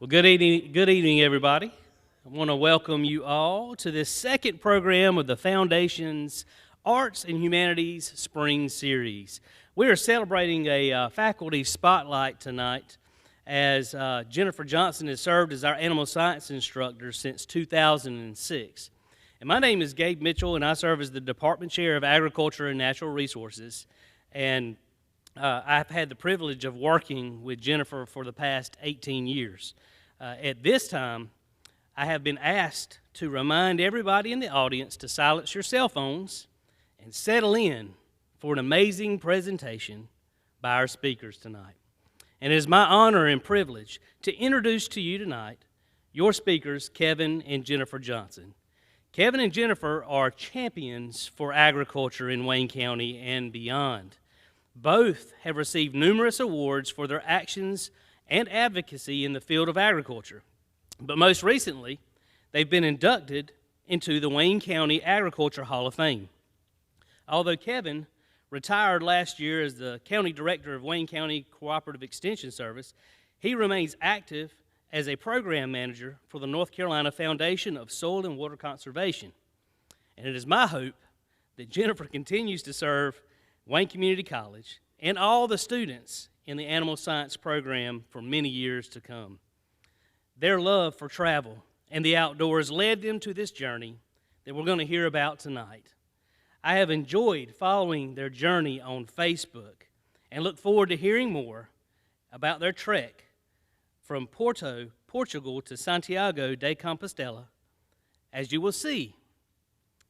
Well, good evening, everybody. I want to welcome you all to this second program of the Foundation's Arts and Humanities Spring Series. We are celebrating a faculty spotlight tonight as Jennifer Johnson has served as our animal science instructor since 2006. And my name is Gabe Mitchell, and I serve as the Department Chair of Agriculture and Natural Resources. And I've had the privilege of working with Jennifer for the past 18 years. At this time, I have been asked to remind everybody in the audience to silence your cell phones and settle in for an amazing presentation by our speakers tonight. And it is my honor and privilege to introduce to you tonight your speakers, Kevin and Jennifer Johnson. Kevin and Jennifer are champions for agriculture in Wayne County and beyond. Both have received numerous awards for their actions and advocacy in the field of agriculture. But most recently, they've been inducted into the Wayne County Agriculture Hall of Fame. Although Kevin retired last year as the County Director of Wayne County Cooperative Extension Service, he remains active as a program manager for the North Carolina Foundation of Soil and Water Conservation. And it is my hope that Jennifer continues to serve Wayne Community College and all the students in the animal science program for many years to come. Their love for travel and the outdoors led them to this journey that we're going to hear about tonight. I have enjoyed following their journey on Facebook and look forward to hearing more about their trek from Porto, Portugal to Santiago de Compostela. As you will see,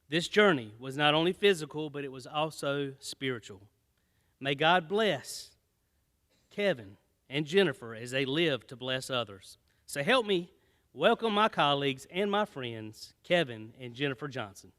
this journey was not only physical, but it was also spiritual. May God bless Kevin and Jennifer as they live to bless others. So help me welcome my colleagues and my friends, Kevin and Jennifer Johnson.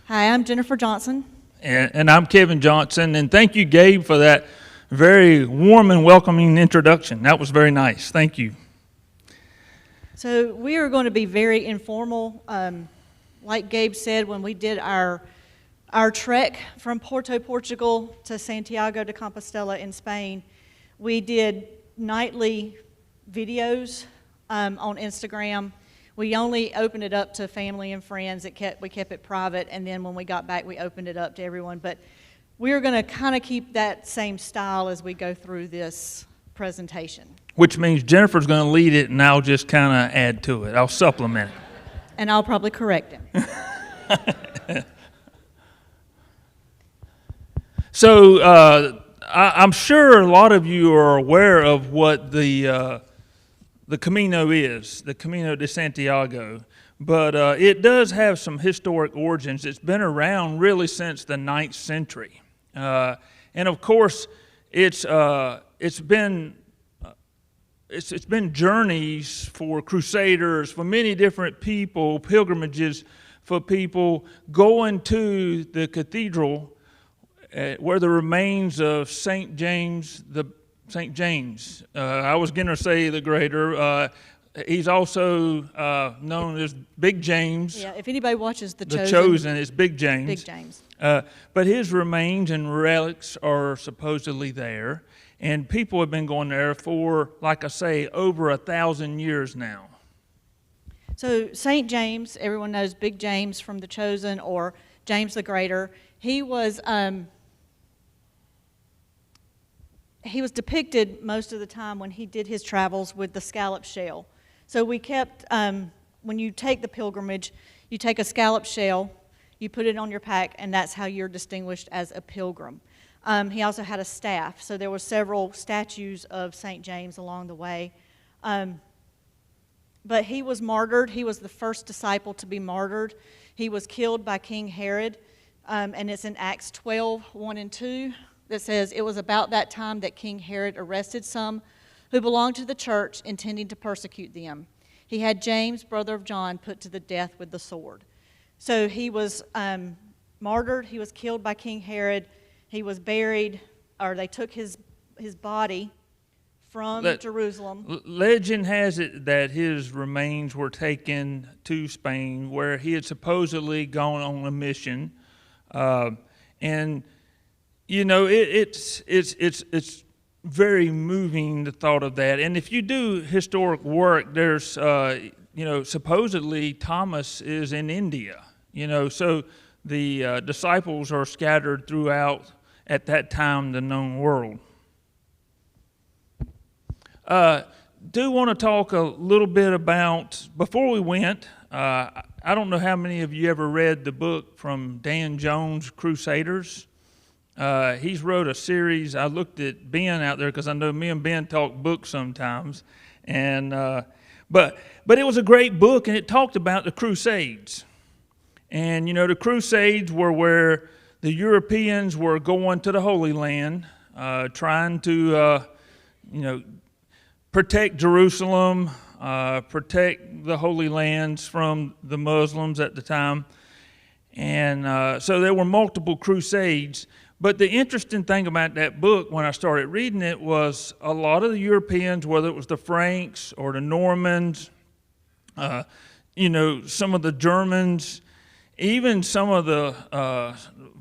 Hi, I'm Jennifer Johnson. And I'm Kevin Johnson, and thank you, Gabe, for that very warm and welcoming introduction. That was very nice. Thank you. So we are going to be very informal. Like Gabe said, when we did our trek from Porto, Portugal to Santiago de Compostela in Spain, we did nightly videos on Instagram. We only opened it up to family and friends. We kept it private, and then when we got back, we opened it up to everyone. But we're going to kind of keep that same style as we go through this presentation. Which means Jennifer's going to lead it, and I'll just kind of add to it. I'll supplement it. And I'll probably correct him. So I'm sure a lot of you are aware of what the Camino is, the Camino de Santiago. But it does have some historic origins. It's been around really since the 9th century. And of course, it's been journeys for crusaders, for many different people, pilgrimages for people going to the cathedral where the remains of St. James, I was going to say the Greater. He's also known as Big James. Yeah, if anybody watches The Chosen, it's Big James. Big James. But his remains and relics are supposedly there. And people have been going there for, like I say, over 1,000 years now. So St. James, everyone knows Big James from The Chosen or James the Greater. He was depicted most of the time when he did his travels with the scallop shell. So we kept, when you take the pilgrimage, you take a scallop shell, you put it on your pack, and that's how you're distinguished as a pilgrim. He also had a staff, so there were several statues of St. James along the way. But he was martyred. He was the first disciple to be martyred. He was killed by King Herod, and it's in Acts 12, 1 and 2, that says, "It was about that time that King Herod arrested some who belonged to the church, intending to persecute them. He had James, brother of John, put to the death with the sword." So he was martyred. He was killed by King Herod. He was buried, or they took his body from Jerusalem. Legend has it that his remains were taken to Spain, where he had supposedly gone on a mission, and you know it's very moving, the thought of that. And if you do historic work, there's supposedly Thomas is in India. So the disciples are scattered throughout at that time the known world. Do want to talk a little bit about, before we went, I don't know how many of you ever read the book from Dan Jones, Crusaders. He's wrote a series. I looked at Ben out there because I know me and Ben talk books sometimes, and but it was a great book, and it talked about the Crusades. And the Crusades were where the Europeans were going to the Holy Land, trying to protect Jerusalem, protect the Holy Lands from the Muslims at the time. And so there were multiple crusades. But the interesting thing about that book, when I started reading it, was a lot of the Europeans, whether it was the Franks or the Normans, some of the Germans, even some of the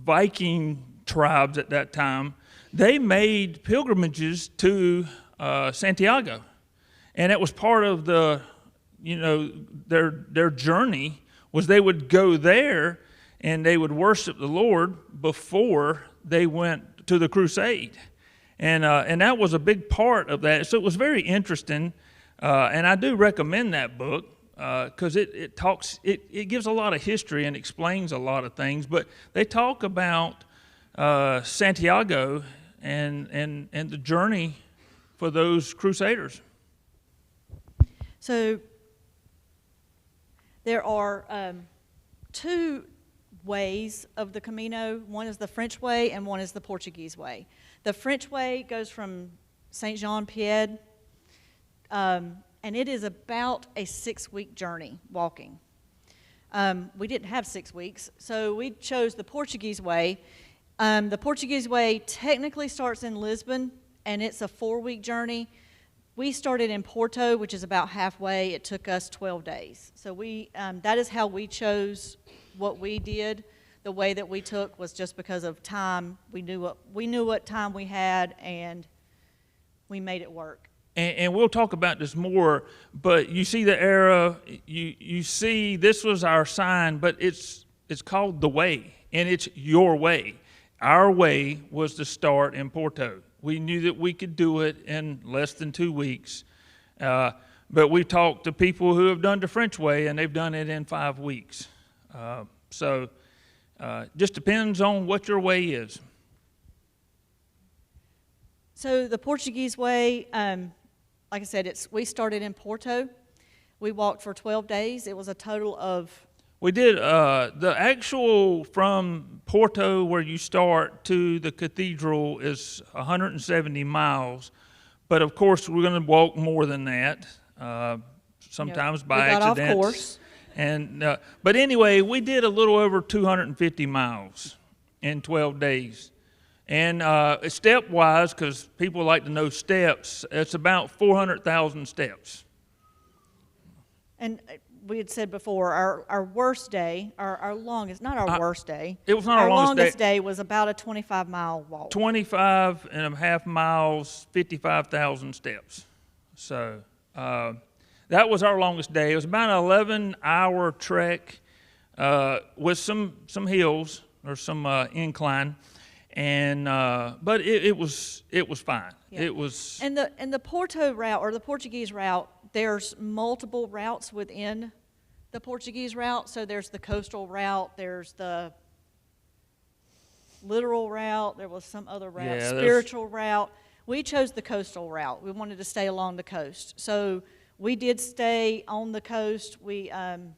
Viking tribes at that time, they made pilgrimages to Santiago. And it was part of the, their journey was they would go there and they would worship the Lord before they went to the crusade. And that was a big part of that. So it was very interesting. And I do recommend that book because it gives a lot of history and explains a lot of things. But they talk about Santiago and the journey for those crusaders. So there are two ways of the Camino. One is the French way and one is the Portuguese way. The French way goes from Saint-Jean-Pied, and it is about a 6-week journey walking. We didn't have 6 weeks, so we chose the Portuguese way. The Portuguese way technically starts in Lisbon, and it's a 4-week journey. We started in Porto, which is about halfway. It took us 12 days. So that is how we chose what we did. The way that we took was just because of time. We knew what time we had, and we made it work. And we'll talk about this more, but you see the arrow, you see this was our sign, but it's called the way, and it's your way. Our way was to start in Porto. We knew that we could do it in less than 2 weeks, but we talked to people who have done the French way, and they've done it in 5 weeks. So just depends on what your way is. So the Portuguese way, like I said, we started in Porto. We walked for 12 days. It was a total of... We did the actual from Porto, where you start, to the cathedral is 170 miles. But of course, we're going to walk more than that, sometimes by accident. Off course. And but anyway, we did a little over 250 miles in 12 days. And step-wise, because people like to know steps, it's about 400,000 steps. And we had said before, our worst day, our longest, not our worst day. It was not our longest day was about a 25-mile walk. 25 and a half miles, 55,000 steps. So that was our longest day. It was about an 11-hour trek with some hills or some incline. And but it was fine. Yeah. It was. And the Porto route, or the Portuguese route, there's multiple routes within the Portuguese route. So there's the coastal route, there's the literal route, there was some other route, spiritual route. We chose the coastal route. We wanted to stay along the coast. So we did stay on the coast. And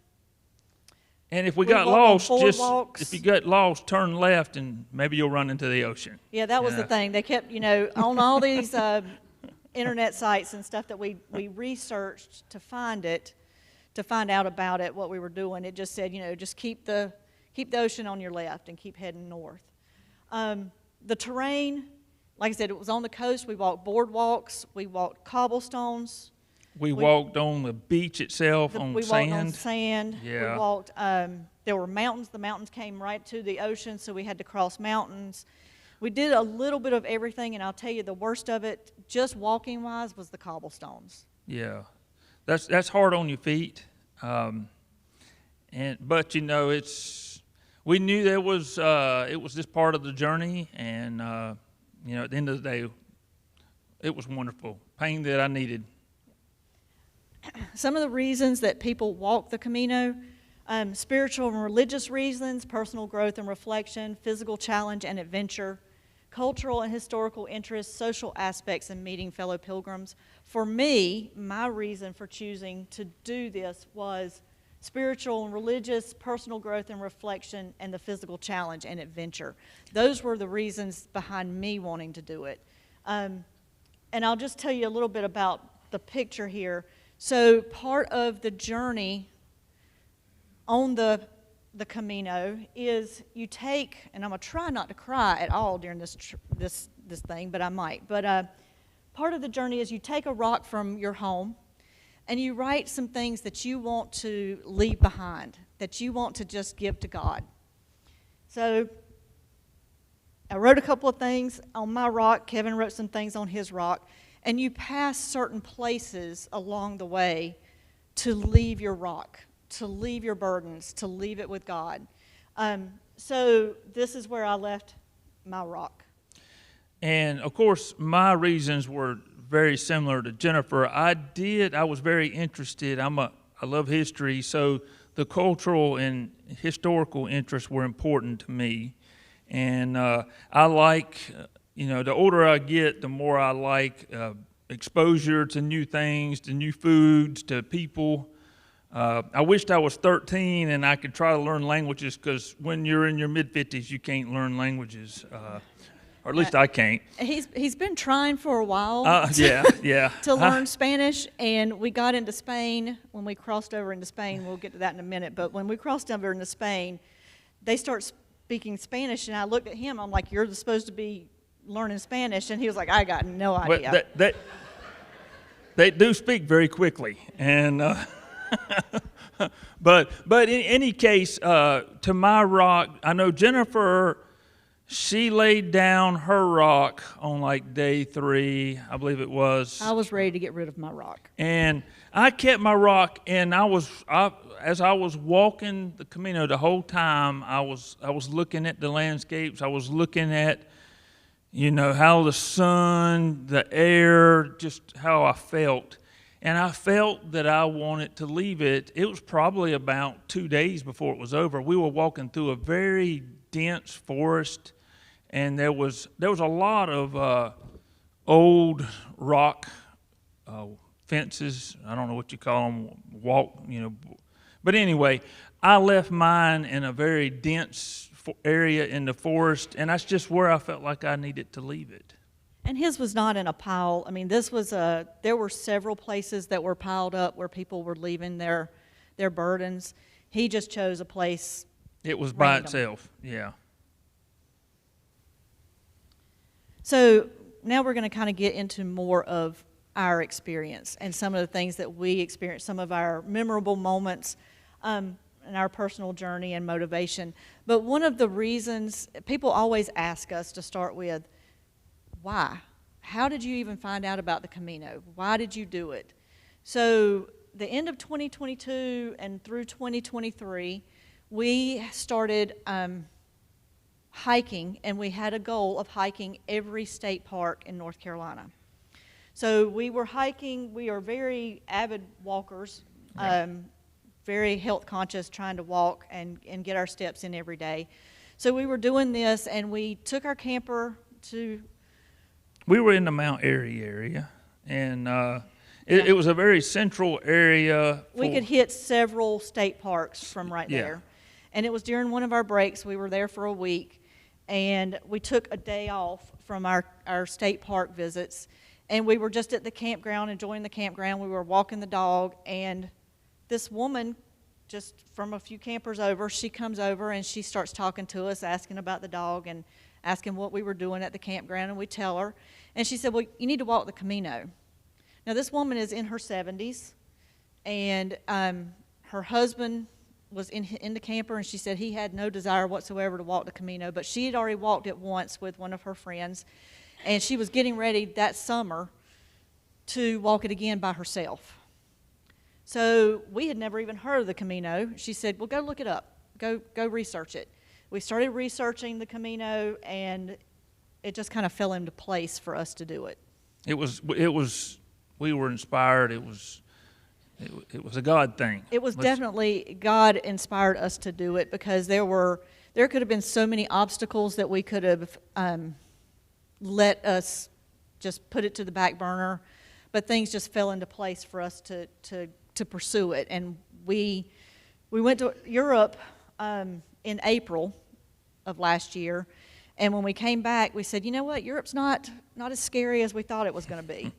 if we got lost, if you got lost, turn left and maybe you'll run into the ocean. Yeah, that was the thing. They kept, on all these internet sites and stuff that we researched to find out about it, what we were doing. It just said, just keep the ocean on your left and keep heading north. The terrain like I said, it was on the coast. We walked boardwalks. We walked cobblestones. We walked on the beach itself, on We sand. walked on sand. Yeah. We walked, there were mountains. The mountains came right to the ocean, so we had to cross mountains. We did a little bit of everything, and I'll tell you the worst of it, just walking-wise, was the cobblestones. Yeah. That's hard on your feet. But, you know, we knew it was just part of the journey, and, you know, at the end of the day, it was wonderful. Pain that I needed. Some of the reasons that people walk the Camino, spiritual and religious reasons, personal growth and reflection, physical challenge and adventure, cultural and historical interests, social aspects, and meeting fellow pilgrims. For me, my reason for choosing to do this was spiritual and religious, personal growth and reflection, and the physical challenge and adventure. Those were the reasons behind me wanting to do it. And I'll just tell you a little bit about the picture here. So part of the journey on the Camino is you take, and I'm going to try not to cry at all during this thing, but I might. But part of the journey is you take a rock from your home, and you write some things that you want to leave behind, that you want to just give to God. So I wrote a couple of things on my rock. Kevin wrote some things on his rock. And you pass certain places along the way to leave your rock, to leave your burdens, to leave it with God. So this is where I left my rock. And, of course, my reasons were very similar to Jennifer. I was very interested. I love history, so the cultural and historical interests were important to me. And I like... You know, the older I get, the more I like exposure to new things, to new foods, to people. I wished I was 13 and I could try to learn languages, because when you're in your mid-50s, you can't learn languages, or at least I can't. He's been trying for a while to learn Spanish, and we got into Spain. When we crossed over into Spain, we'll get to that in a minute, but when we crossed over into Spain, they start speaking Spanish, and I looked at him, I'm like, you're supposed to be learning Spanish, and he was like, I got no idea. They do speak very quickly, and but in any case, to my rock, I know Jennifer, she laid down her rock on like day 3, I believe it was. I was ready to get rid of my rock, and I kept my rock, and as I was walking the Camino the whole time, I was looking at the landscapes. I was looking at, you know, how the sun, the air, just how I felt. And I felt that I wanted to leave it. It was probably about 2 days before it was over. We were walking through a very dense forest, and there was a lot of old rock fences. I don't know what you call them, But anyway, I left mine in a very dense area in the forest, and that's just where I felt like I needed to leave it. And his was not in a pile. I mean, there were several places that were piled up where people were leaving their burdens. He just chose a place. It was by itself, yeah. So now we're going to kind of get into more of our experience and some of the things that we experienced, some of our memorable moments in our personal journey and motivation. But one of the reasons, people always ask us to start with, why? How did you even find out about the Camino? Why did you do it? So the end of 2022 and through 2023, we started hiking, and we had a goal of hiking every state park in North Carolina. So we were hiking. We are very avid walkers, very health conscious, trying to walk and get our steps in every day. So we were doing this, and we took our camper to... We were in the Mount Airy area, and it was a very central area. We could hit several state parks from right there. And it was during one of our breaks. We were there for a week, and we took a day off from our state park visits, and we were just at the campground, enjoying the campground. We were walking the dog, and this woman, just from a few campers over, she comes over and she starts talking to us, asking about the dog and asking what we were doing at the campground, and we tell her. And she said, well, you need to walk the Camino. Now, this woman is in her 70s, and her husband was in the camper, and she said he had no desire whatsoever to walk the Camino, but she had already walked it once with one of her friends, and she was getting ready that summer to walk it again by herself. So we had never even heard of the Camino. She said, well, go look it up. Go research it. We started researching the Camino, and it just kind of fell into place for us to do it. We were inspired. It was a God thing. It was definitely God inspired us to do it, because there could have been so many obstacles that we could have let us just put it to the back burner, but things just fell into place for us to pursue it. And we went to Europe in April of last year, and when we came back, we said, you know what, Europe's not as scary as we thought it was going to be.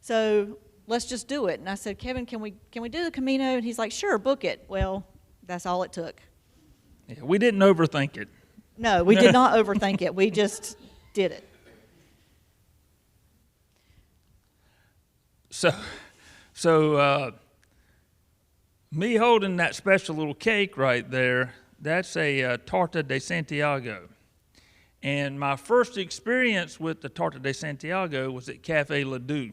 So let's just do it. And I said, Kevin, can we do the Camino? And he's like, sure, book it. Well, that's all it took. Yeah, we didn't overthink it. No, we did not overthink it. We just did it. So me holding that special little cake right there, that's a Torta de Santiago. And my first experience with the Torta de Santiago was at Cafe Ledoux.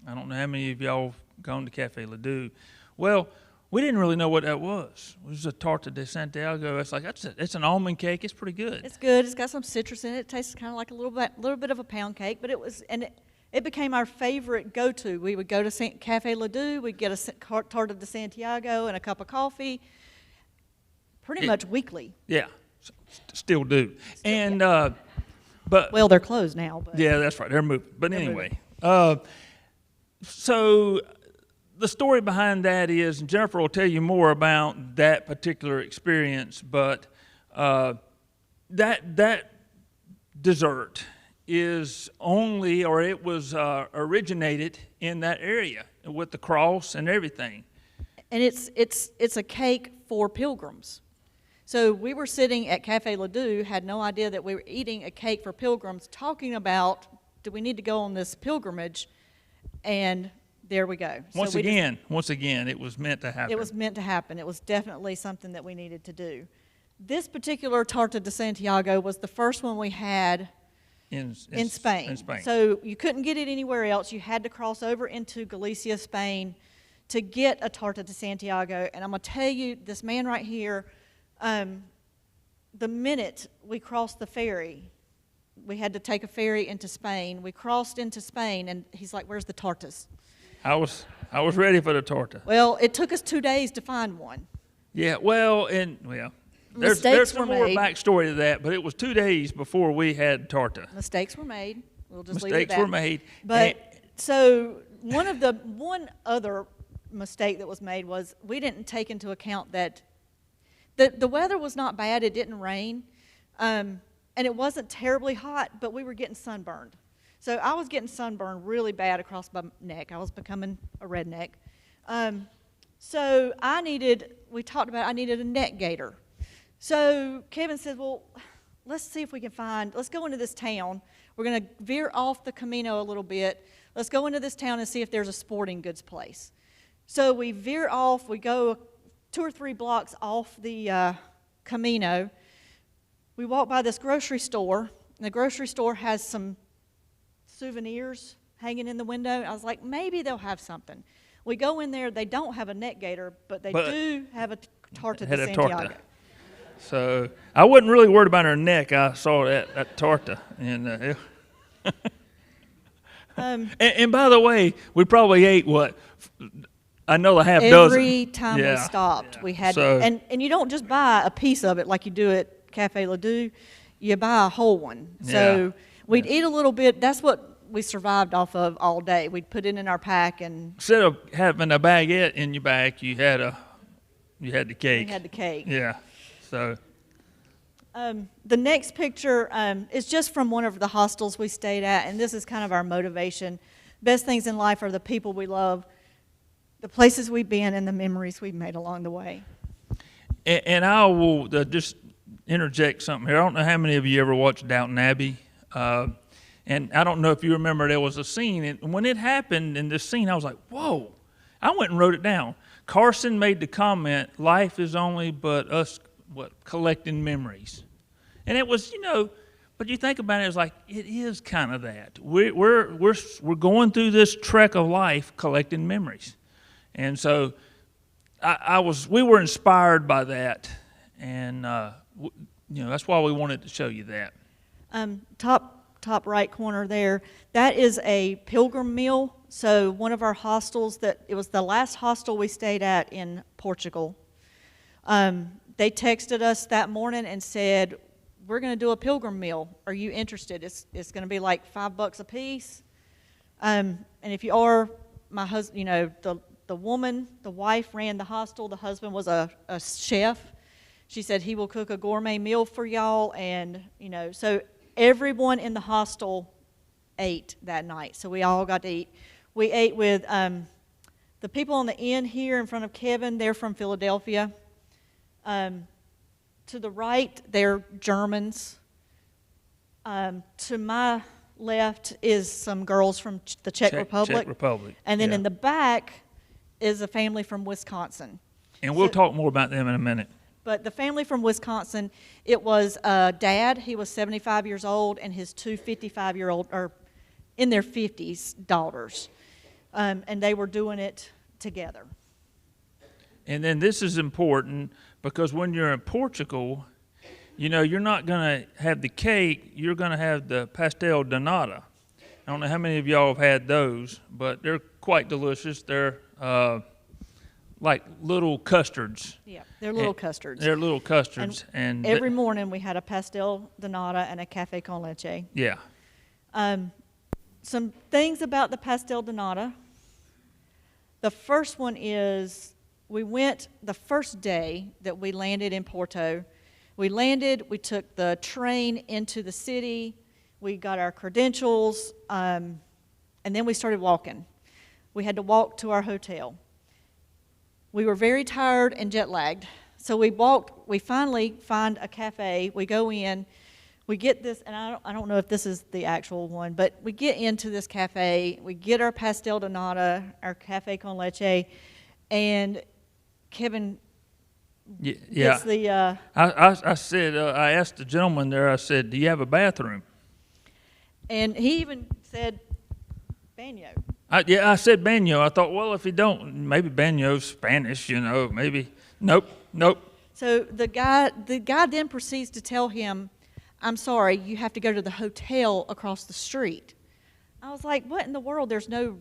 I don't know how many of y'all gone to Cafe Ledoux. Well, we didn't really know what that was. It was a Torta de Santiago. It's like, it's an almond cake. It's pretty good. It's good. It's got some citrus in it. It tastes kind of like a little bit of a pound cake, but it became our favorite go-to. We would go to Cafe Ledoux, we'd get a Torta de Santiago and a cup of coffee, pretty much weekly. Yeah, still do. And but well, they're closed now. But yeah, that's right. They're moving. But anyway, moving. So the story behind that is, and Jennifer will tell you more about that particular experience, but that dessert is only, or it was originated in that area with the cross and everything. And it's a cake for pilgrims. So we were sitting at Cafe Ledoux, had no idea that we were eating a cake for pilgrims, talking about, do we need to go on this pilgrimage? And there we go. Once again, it was meant to happen. It was meant to happen. It was definitely something that we needed to do. This particular Torta de Santiago was the first one we had in Spain. So you couldn't get it anywhere else. You had to cross over into Galicia, Spain, to get a Torta de Santiago. And I'm going to tell you, this man right here, the minute we crossed the ferry, we had to take a ferry into Spain. We crossed into Spain, and he's like, where's the tortas? I was ready for the torta. Well, it took us 2 days to find one. Yeah, there's some more backstory to that, but it was 2 days before we had torta. Mistakes were made. We'll just leave it at that. Mistakes were made. But so one other mistake that was made was we didn't take into account that the weather was not bad. It didn't rain, and it wasn't terribly hot, but we were getting sunburned. So I was getting sunburned really bad across my neck. I was becoming a redneck. So I needed a neck gaiter. So Kevin said, well, let's see if we can let's go into this town. We're going to veer off the Camino a little bit. Let's go into this town and see if there's a sporting goods place. So we veer off. We go 2 or 3 blocks off the Camino. We walk by this grocery store, and the grocery store has some souvenirs hanging in the window. I was like, maybe they'll have something. We go in there. They don't have a neck gaiter, but they do have a Torta de Santiago. So I wasn't really worried about her neck. I saw that torta. And and by the way, we probably ate another half dozen. Every time we stopped, we had and you don't just buy a piece of it like you do at Cafe Ledoux. You buy a whole one. So we'd eat a little bit. That's what we survived off of all day. We'd put it in our pack, and instead of having a baguette in your back, you had the cake. We had the cake. Yeah. So the next picture is just from one of the hostels we stayed at, and this is kind of our motivation. Best things in life are the people we love, the places we've been, and the memories we've made along the way. And I will just interject something here. I don't know how many of you ever watched Downton Abbey. And I don't know if you remember, there was a scene, and when it happened in this scene, I was like, whoa. I went and wrote it down. Carson made the comment, life is only but us, collecting memories. And it was, but you think about it, it's like, it is kind of that. We're going through this trek of life collecting memories. And so we were inspired by that. And, that's why we wanted to show you that. Top right corner there, that is a pilgrim meal. So one of our hostels, it was the last hostel we stayed at in Portugal. They texted us that morning and said, we're going to do a pilgrim meal. Are you interested? It's going to be like $5 a piece. And if you are, my husband, the wife ran the hostel. The husband was a chef. She said he will cook a gourmet meal for y'all. And, so everyone in the hostel ate that night. So we all got to eat. We ate with the people on the end here in front of Kevin. They're from Philadelphia. To the right, they're Germans. To my left is some girls from the Czech Republic. Czech Republic. And then in the back is a family from Wisconsin. And we'll talk more about them in a minute. But the family from Wisconsin, it was dad, he was 75 years old, and his two 55-year-old, or in their 50s, daughters. And they were doing it together. And then this is important because when you're in Portugal, you're not going to have the cake, you're going to have the pastel de nata. I don't know how many of y'all have had those, but they're quite delicious. They're like little custards. Yeah, they're little custards. They're little custards. And every morning we had a pastel de nata and a café con leche. Yeah. Some things about the pastel de nata. The first one is we went the first day that we landed in Porto. We landed, we took the train into the city, we got our credentials, and then we started walking. We had to walk to our hotel. We were very tired and jet lagged. So we walked, we finally find a cafe, we go in, we get this, and I don't know if this is the actual one, but we get into this cafe, we get our pastel de nata, our café con leche, and Kevin gets the... I said, I asked the gentleman there, I said, do you have a bathroom? And he even said, baño. I said baño. I thought, well, if he don't, maybe baño's Spanish, maybe. Nope. So the guy then proceeds to tell him, I'm sorry, you have to go to the hotel across the street. I was like, what in the world? There's no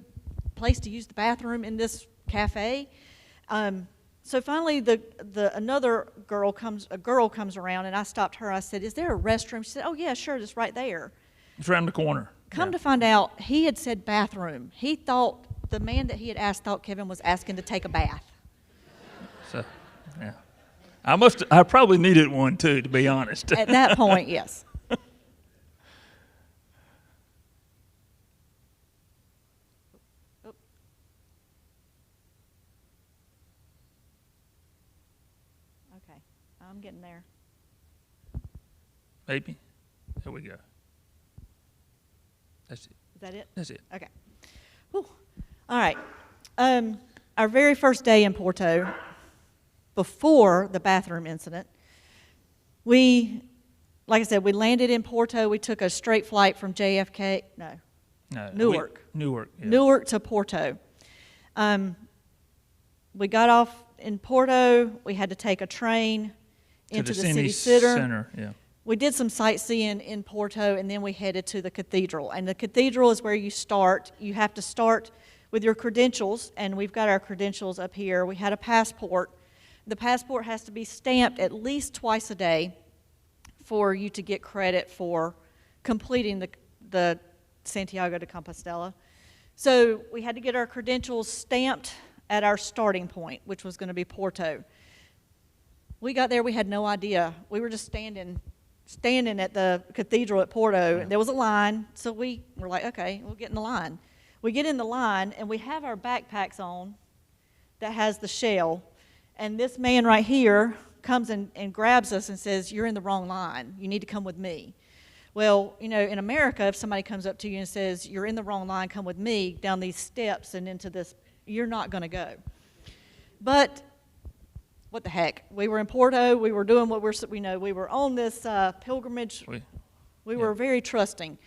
place to use the bathroom in this cafe? So finally, another girl comes around, and I stopped her. I said, is there a restroom? She said, oh, yeah, sure, it's right there. It's around the corner. Come to find out, he had said bathroom. He thought, the man that he had asked thought Kevin was asking to take a bath. So, yeah. I probably needed one too, to be honest. At that point, yes. Okay, I'm getting there. Maybe. There we go. That's it. Is that it? That's it. Okay. Whew. All right. Our very first day in Porto, before the bathroom incident, like I said, we landed in Porto. We took a straight flight from JFK. No, Newark. Newark. Yeah. Newark to Porto. We got off in Porto. We had to take a train into the city center. Yeah. We did some sightseeing in Porto, and then we headed to the cathedral. And the cathedral is where you start. You have to start with your credentials, and we've got our credentials up here. We had a passport. The passport has to be stamped at least twice a day for you to get credit for completing the Santiago de Compostela. So we had to get our credentials stamped at our starting point, which was going to be Porto. We got there, we had no idea. We were just standing at the cathedral at Porto, and there was a line, so we were like, okay, we'll get in the line. We get in the line, and we have our backpacks on that has the shell, and this man right here comes and grabs us and says, "You're in the wrong line. You need to come with me." Well, in America, if somebody comes up to you and says, "You're in the wrong line, come with me down these steps and into this," you're not going to go. But what the heck? We were in Porto. We were doing what we were on this pilgrimage. We were very trusting.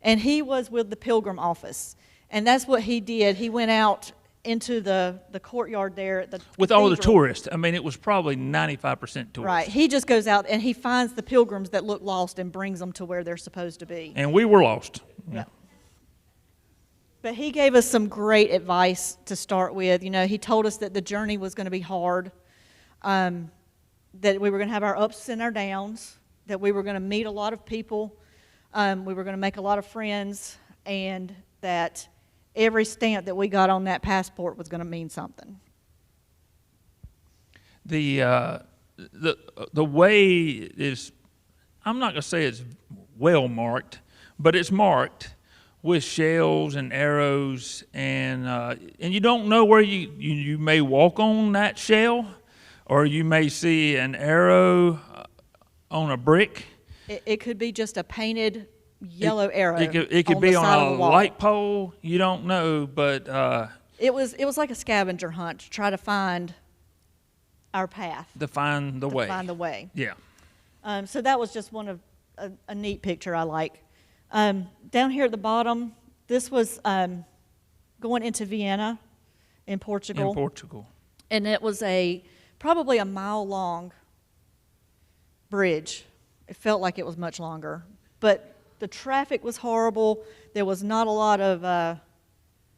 And he was with the pilgrim office. And that's what he did. He went out into the courtyard there at the with all the cathedral. tourists. I mean, it was probably 95% tourists. Right. He just goes out and he finds the pilgrims that look lost and brings them to where they're supposed to be. And we were lost. Yeah. But he gave us some great advice to start with. He told us that the journey was going to be hard, that we were going to have our ups and our downs, that we were going to meet a lot of people, we were going to make a lot of friends, and that every stamp that we got on that passport was going to mean something. The way is, I'm not going to say it's well marked, but it's marked with shells and arrows, and you don't know where you may walk on that shell, or you may see an arrow on a brick. It could be just a painted yellow arrow. It could be on a light pole. You don't know, but it was like a scavenger hunt to try to find our path. To find the way. Find the way. Yeah. So that was just one of a neat picture I like. Down here at the bottom, this was going into Vienna in Portugal. In Portugal. And it was probably a mile-long bridge. It felt like it was much longer. But the traffic was horrible. There was not a lot of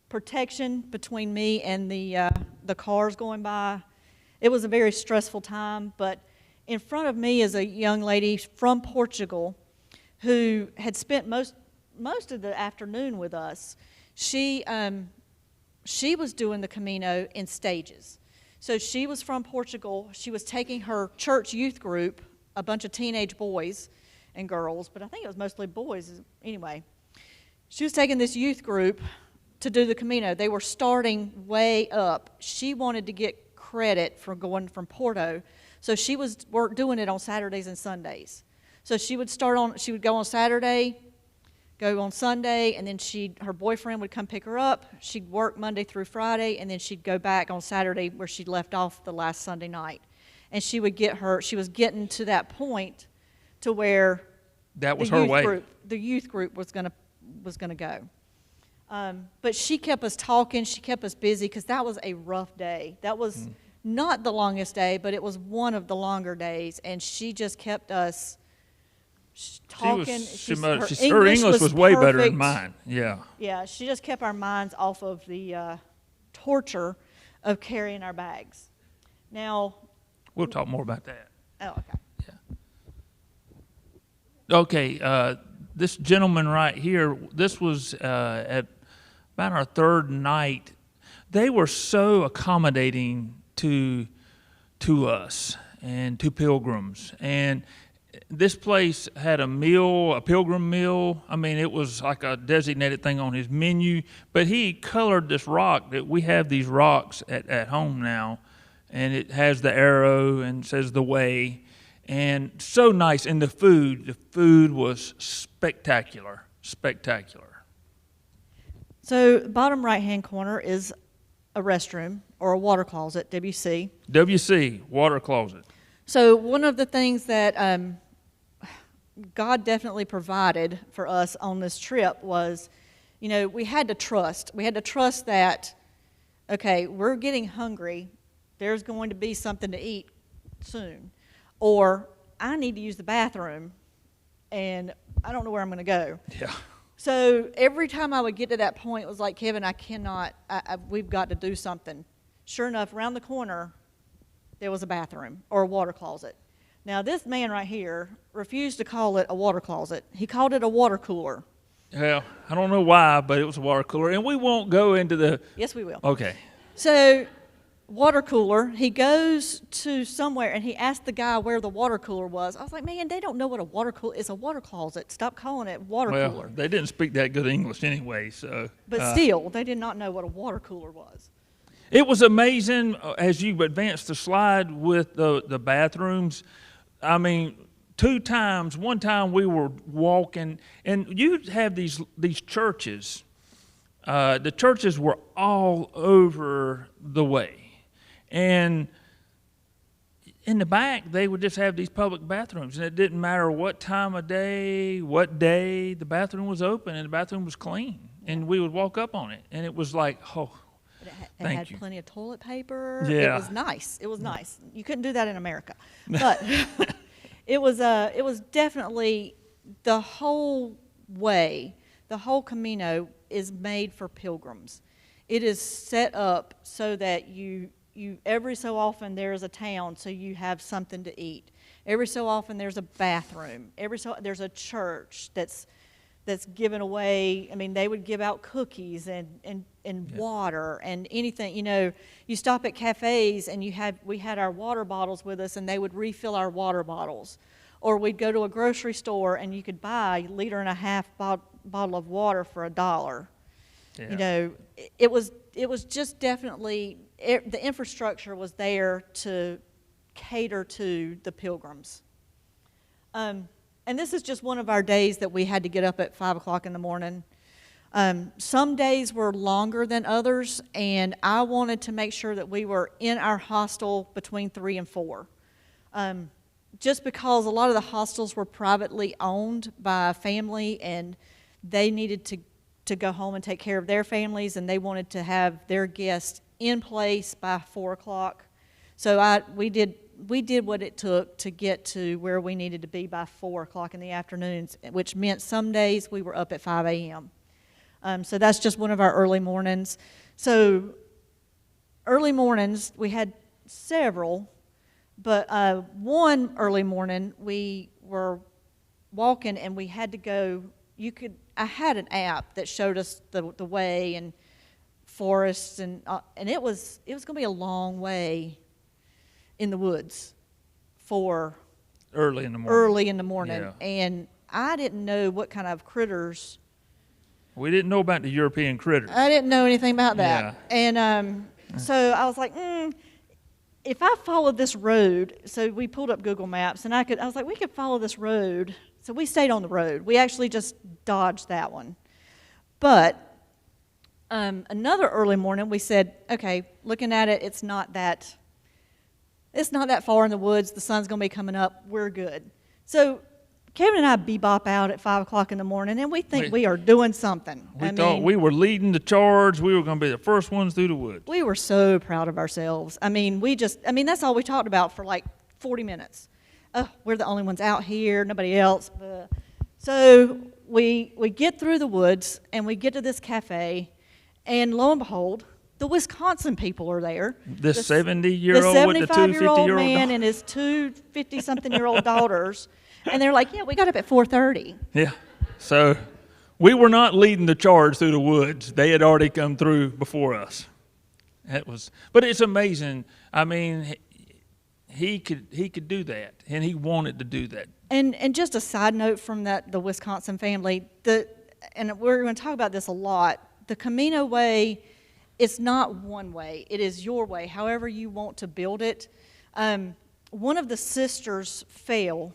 protection between me and the cars going by. It was a very stressful time. But in front of me is a young lady from Portugal who had spent most of the afternoon with us. She was doing the Camino in stages. So she was from Portugal. She was taking her church youth group, a bunch of teenage boys and girls, but I think it was mostly boys anyway. She was taking this youth group to do the Camino. They were starting way up. She wanted to get credit for going from Porto, so she was doing it on Saturdays and Sundays. So she would go on Saturday, go on Sunday, and then her boyfriend would come pick her up. She'd work Monday through Friday, and then she'd go back on Saturday where she'd left off the last Sunday night. And she was getting to that point to where that was her way. The youth group was gonna go. But she kept us talking. She kept us busy because that was a rough day. That was not the longest day, but it was one of the longer days, and she just kept us talking. Her English was way better than mine. Yeah. Yeah, she just kept our minds off of the torture of carrying our bags. Now, we'll talk more about that. Oh, okay. Yeah. Okay, this gentleman right here, this was at about our third night. They were so accommodating to us and to pilgrims, and this place had a pilgrim meal. I mean, it was like a designated thing on his menu, but he colored this rock. That we have these rocks at home now, and it has the arrow and says the way, and so nice. And the food was spectacular. So bottom right-hand corner is a restroom or a water closet, WC. WC, water closet. So one of the things that God definitely provided for us on this trip was, we had to trust. We had to trust that, okay, we're getting hungry. There's going to be something to eat soon. Or I need to use the bathroom, and I don't know where I'm going to go. Yeah. So every time I would get to that point, it was like, Kevin, we've got to do something. Sure enough, around the corner, there was a bathroom or a water closet. Now, this man right here refused to call it a water closet. He called it a water cooler. Yeah, I don't know why, but it was a water cooler. And we won't go into the... Yes, we will. Okay. So, water cooler, he goes to somewhere, and he asked the guy where the water cooler was. I was like, man, they don't know what a water cooler is. It's a water closet. Stop calling it water cooler. Well, they didn't speak that good English anyway, so... But still, they did not know what a water cooler was. It was amazing as you advanced the slide with the bathrooms. I mean, one time we were walking, and you'd have these churches. The churches were all over the way. And in the back, they would just have these public bathrooms, and it didn't matter what time of day, what day, the bathroom was open and the bathroom was clean, and we would walk up on it, and it was like, oh, it had plenty of toilet paper. Yeah. It was nice. It was nice. You couldn't do that in America, but it was definitely the whole way. The whole Camino is made for pilgrims. It is set up so that you every so often there's a town, so you have something to eat. Every so often there's a bathroom. There's a church that's given away. I mean, they would give out cookies and water and anything. You know, you stop at cafes and we had our water bottles with us, and they would refill our water bottles. Or we'd go to a grocery store and you could buy 1.5 liter bottle of water for $1. Yeah. You know, it was just definitely the infrastructure was there to cater to the pilgrims. And this is just one of our days that we had to get up at 5 o'clock in the morning. Some days were longer than others, and I wanted to make sure that we were in our hostel between 3 and 4. Just because a lot of the hostels were privately owned by a family, and they needed to go home and take care of their families, and they wanted to have their guests in place by 4 o'clock. So we did what it took to get to where we needed to be by 4 o'clock in the afternoons, which meant some days we were up at 5 a.m. So that's just one of our early mornings. So early mornings, we had several, but one early morning we were walking and we had to go. I had an app that showed us the way and forests, and it was going to be a long way in the woods for early in the morning. Yeah. And I didn't know what kind of critters. We didn't know about the European critters. I didn't know anything about that. Yeah. And so I was like, if I followed this road, so we pulled up Google Maps, and I was like, we could follow this road. So we stayed on the road. We actually just dodged that one. But another early morning, we said, okay, looking at it, it's not that far in the woods. The sun's going to be coming up. We're good. So Kevin and I bebop out at 5 o'clock in the morning, and we think we are doing something. We thought we were leading the charge. We were going to be the first ones through the woods. We were so proud of ourselves. That's all we talked about for like 40 minutes. Oh, we're the only ones out here, nobody else. So we get through the woods, and we get to this cafe, and lo and behold, the Wisconsin people are there. The 70-year-old with the two 50-year-old man and his two 50-something-year-old daughters. And they're like, yeah, we got up at 4:30. Yeah. So we were not leading the charge through the woods. They had already come through before us. But it's amazing. I mean, he could do that, and he wanted to do that. And just a side note from the Wisconsin family, and we're going to talk about this a lot, the Camino way, it's not one way. It is your way, however you want to build it. One of the sisters fell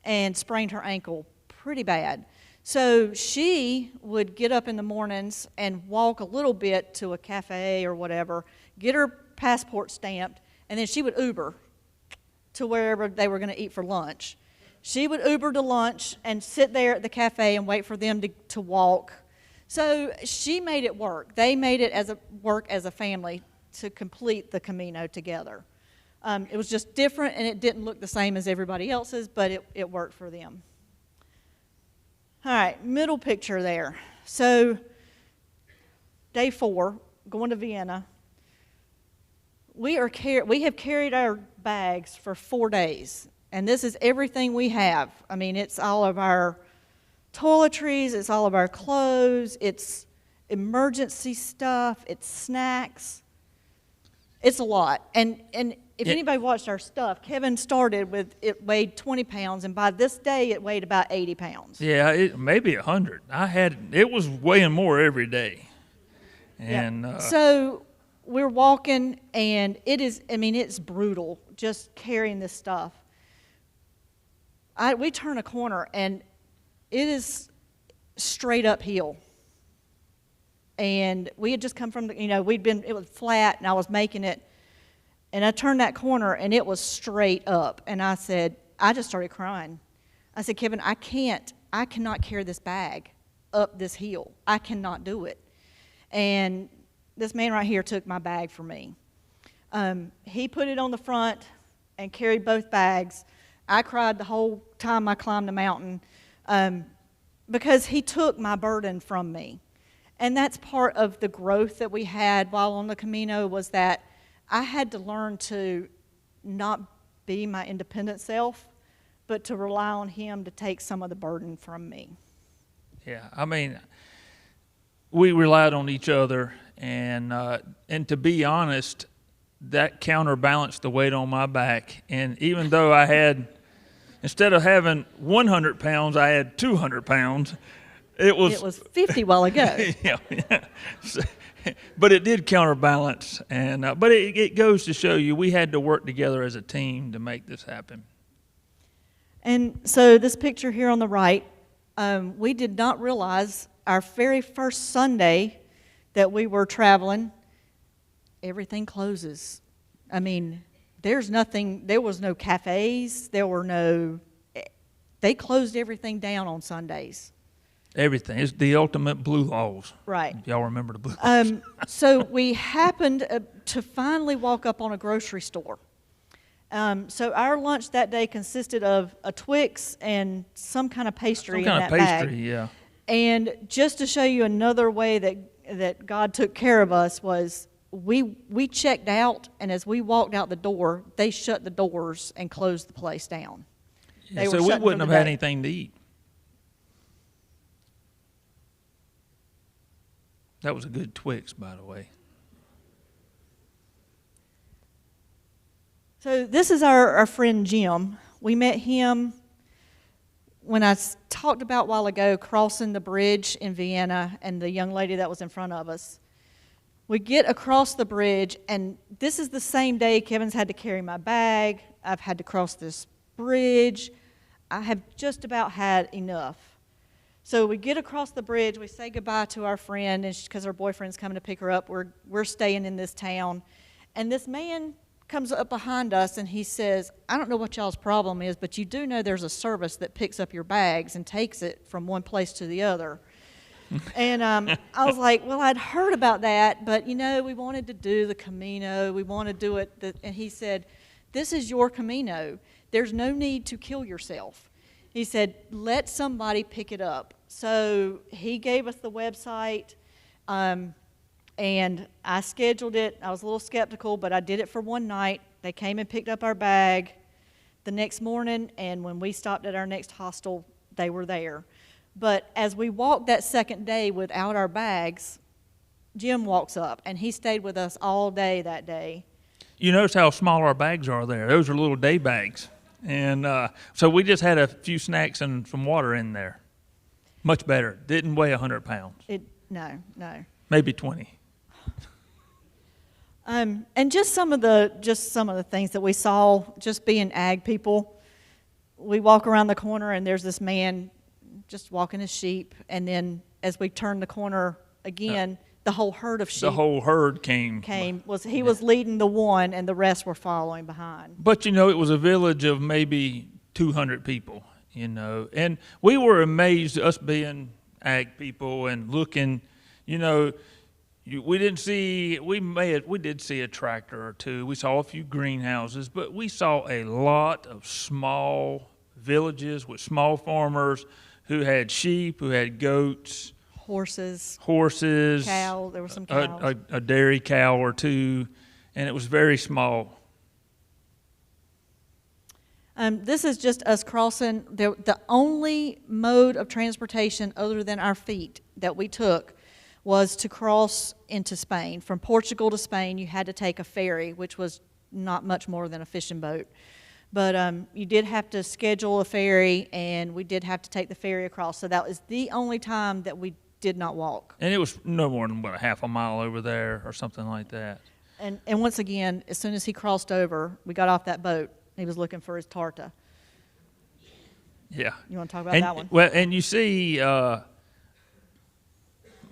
and sprained her ankle pretty bad. So she would get up in the mornings and walk a little bit to a cafe or whatever, get her passport stamped, and then she would Uber to wherever they were going to eat for lunch. She would Uber to lunch and sit there at the cafe and wait for them to walk. So she made it work. They made it work as a family to complete the Camino together. It was just different, and it didn't look the same as everybody else's, but it worked for them. All right, middle picture there. So day 4, going to Vienna. We have carried our bags for 4 days, and this is everything we have. I mean, it's all of our toiletries, it's all of our clothes, it's emergency stuff, it's snacks. It's a lot. And if anybody watched our stuff, Kevin started with, it weighed 20 pounds, and by this day it weighed about 80 pounds. Yeah, maybe 100. It was weighing more every day. And So we're walking, and it's brutal just carrying this stuff. We turn a corner, and it is straight uphill. And we had just come from, it was flat, and I was making it. And I turned that corner, and it was straight up. And I just started crying. I said, Kevin, I cannot carry this bag up this hill. I cannot do it. And this man right here took my bag for me. He put it on the front and carried both bags. I cried the whole time I climbed the mountain because he took my burden from me. And that's part of the growth that we had while on the Camino, was that I had to learn to not be my independent self, but to rely on him to take some of the burden from me. Yeah, I mean, we relied on each other, and to be honest, that counterbalanced the weight on my back. And even though I had, instead of having 100 pounds, I had 200 pounds. It was 50 while ago. Yeah. So, but it did counterbalance, and but it goes to show you we had to work together as a team to make this happen. And so this picture here on the right, we did not realize our very first Sunday that we were traveling, everything closes. I mean, there was no cafes, they closed everything down on Sundays. Everything. It's the ultimate blue laws. Right. If y'all remember the blue laws. So we happened to finally walk up on a grocery store. So our lunch that day consisted of a Twix and some kind of pastry in that bag. Pastry, yeah. And just to show you another way that God took care of us was we checked out, and as we walked out the door, they shut the doors and closed the place down. Yeah, so we wouldn't have had anything to eat. That was a good Twix, by the way. So this is our friend Jim. We met him when I talked about a while ago, crossing the bridge in Vienna, and the young lady that was in front of us. We get across the bridge, and this is the same day Kevin's had to carry my bag. I've had to cross this bridge. I have just about had enough. So we get across the bridge, we say goodbye to our friend, and because her boyfriend's coming to pick her up, we're staying in this town. And this man comes up behind us, and he says, I don't know what y'all's problem is, but you do know there's a service that picks up your bags and takes it from one place to the other. And I was like, well, I'd heard about that, but, we wanted to do the Camino. We want to do it. And he said, this is your Camino. There's no need to kill yourself. He said, let somebody pick it up. So he gave us the website, and I scheduled it. I was a little skeptical, but I did it for one night. They came and picked up our bag the next morning, and when we stopped at our next hostel, they were there. But as we walked that second day without our bags, Jim walks up, and he stayed with us all day that day. You notice how small our bags are there. Those are little day bags. And so we just had a few snacks and some water in there. Much better. Didn't weigh 100 pounds. No. Maybe 20. And just some of the things that we saw, just being ag people. We walk around the corner, and there's this man just walking his sheep. And then as we turn the corner again, the whole herd of sheep. The whole herd came. He was leading the one, and the rest were following behind. But it was a village of maybe 200 people, and we were amazed, us being ag people and looking, we did see a tractor or two. We saw a few greenhouses, but we saw a lot of small villages with small farmers who had sheep, who had goats. Horses, cow. There were some cows. A dairy cow or two, and it was very small. This is just us crossing. The only mode of transportation other than our feet that we took was to cross into Spain. From Portugal to Spain, you had to take a ferry, which was not much more than a fishing boat. But you did have to schedule a ferry, and we did have to take the ferry across. So that was the only time that we did not walk. And it was no more than, a half a mile over there or something like that. And once again, as soon as he crossed over, we got off that boat. He was looking for his tarta. Yeah. You want to talk about that one? Well, and you see,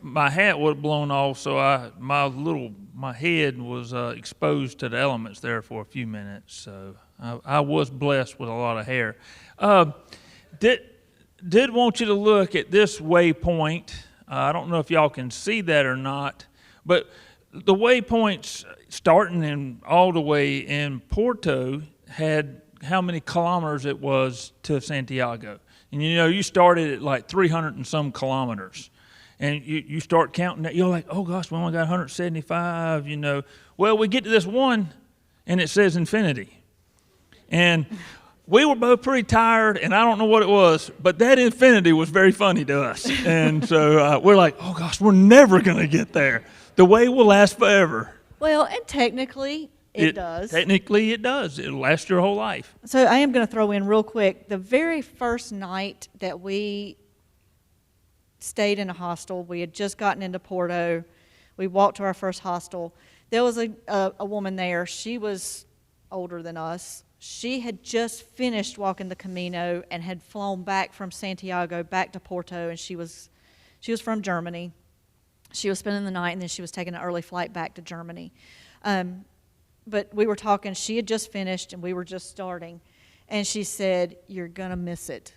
my hat was blown off, so my head was exposed to the elements there for a few minutes. So I was blessed with a lot of hair. Did want you to look at this waypoint. I don't know if y'all can see that or not, but the waypoints starting in all the way in Porto had how many kilometers it was to Santiago. And you started at like 300 and some kilometers. And you start counting that, you're like, oh gosh, we only got 175, Well, we get to this one, and it says infinity. And we were both pretty tired, and I don't know what it was, but that infinity was very funny to us. And so we're like, oh gosh, we're never going to get there. The way will last forever. Well, and technically, it does. Technically, it does. It'll last your whole life. So I am going to throw in real quick, the very first night that we stayed in a hostel, we had just gotten into Porto. We walked to our first hostel. There was a woman there. She was older than us. She had just finished walking the Camino and had flown back from Santiago back to Porto, and she was from Germany. She was spending the night, and then she was taking an early flight back to Germany. But we were talking. She had just finished, and we were just starting. And she said, "You're going to miss it."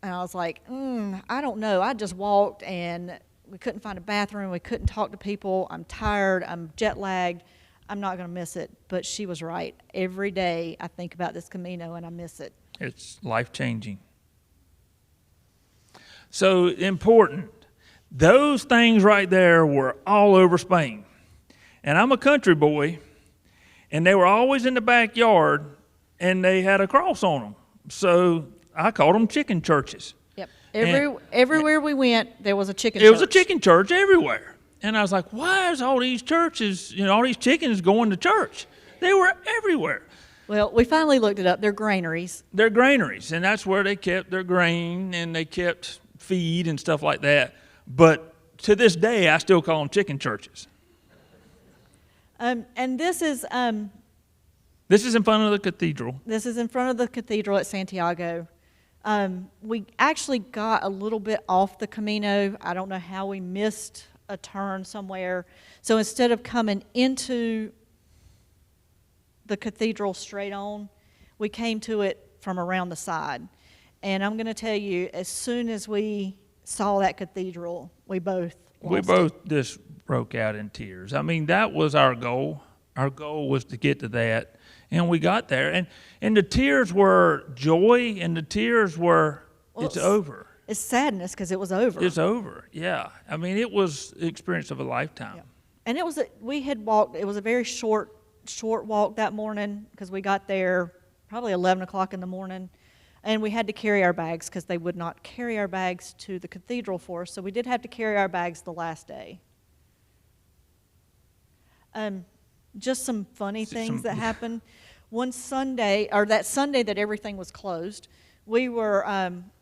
And I was like, I don't know. I just walked, and we couldn't find a bathroom. We couldn't talk to people. I'm tired. I'm jet lagged. I'm not going to miss it. But she was right. Every day I think about this Camino, and I miss it. It's life-changing. So important. Those things right there were all over Spain. And I'm a country boy, and they were always in the backyard, and they had a cross on them. So I called them chicken churches. Yep. Everywhere we went, there was a chicken church. It was a chicken church everywhere. And I was like, why is all these churches, all these chickens going to church? They were everywhere. Well, we finally looked it up. They're granaries. They're granaries, and that's where they kept their grain, and they kept feed and stuff like that. But to this day, I still call them chicken churches. And this is... this is in front of the cathedral. This is in front of the cathedral at Santiago. We actually got a little bit off the Camino. I don't know how we missed a turn somewhere. So instead of coming into the cathedral straight on, we came to it from around the side. And I'm going to tell you, as soon as we saw that cathedral, we both just broke out in tears. I mean, that was our goal. Our goal was to get to that. And we got there. And the tears were joy, and the tears were, it's over. It's sadness because it was over. It's over, yeah. I mean, it was the experience of a lifetime. Yeah. And it was we had walked, it was a very short walk that morning because we got there probably 11 o'clock in the morning. And we had to carry our bags because they would not carry our bags to the cathedral for us. So we did have to carry our bags the last day. Just some funny things that happened. One Sunday, or that Sunday that everything was closed, we were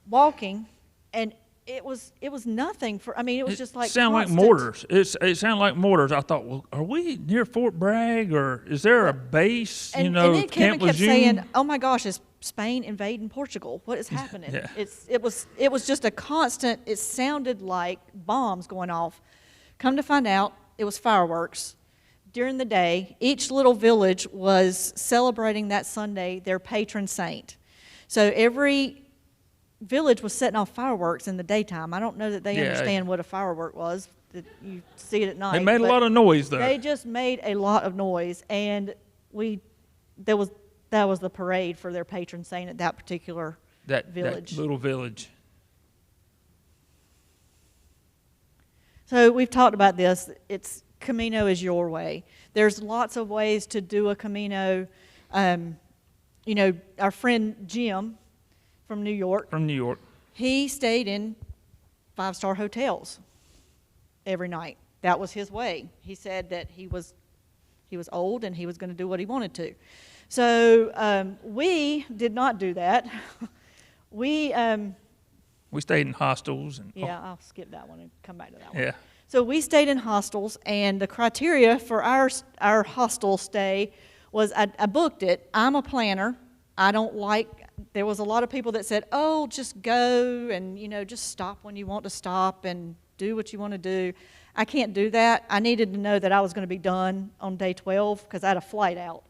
walking, and it was nothing for. I mean, it was just like sound like mortars. It sounded like mortars. I thought, well, are we near Fort Bragg, or is there a base? And then Kevin kept saying, "Oh my gosh, is Spain invading Portugal? What is happening?" Yeah. It was just a constant. It sounded like bombs going off. Come to find out, it was fireworks. During the day, each little village was celebrating that Sunday their patron saint. So every village was setting off fireworks in the daytime. I don't know that they understand what a firework was. That you see it at night. They made a lot of noise, though. They just made a lot of noise, and that was the parade for their patron saint at that particular village. That little village. So we've talked about this. Camino is your way. There's lots of ways to do a Camino. Our friend Jim from New York. He stayed in 5-star hotels every night. That was his way. He said that he was old and he was going to do what he wanted to. So we did not do that. We stayed in hostels. I'll skip that one and come back to that one. Yeah. So we stayed in hostels, and the criteria for our hostel stay was I booked it. I'm a planner. I don't like, there was a lot of people that said, oh, just go and, just stop when you want to stop and do what you want to do. I can't do that. I needed to know that I was going to be done on day 12 because I had a flight out.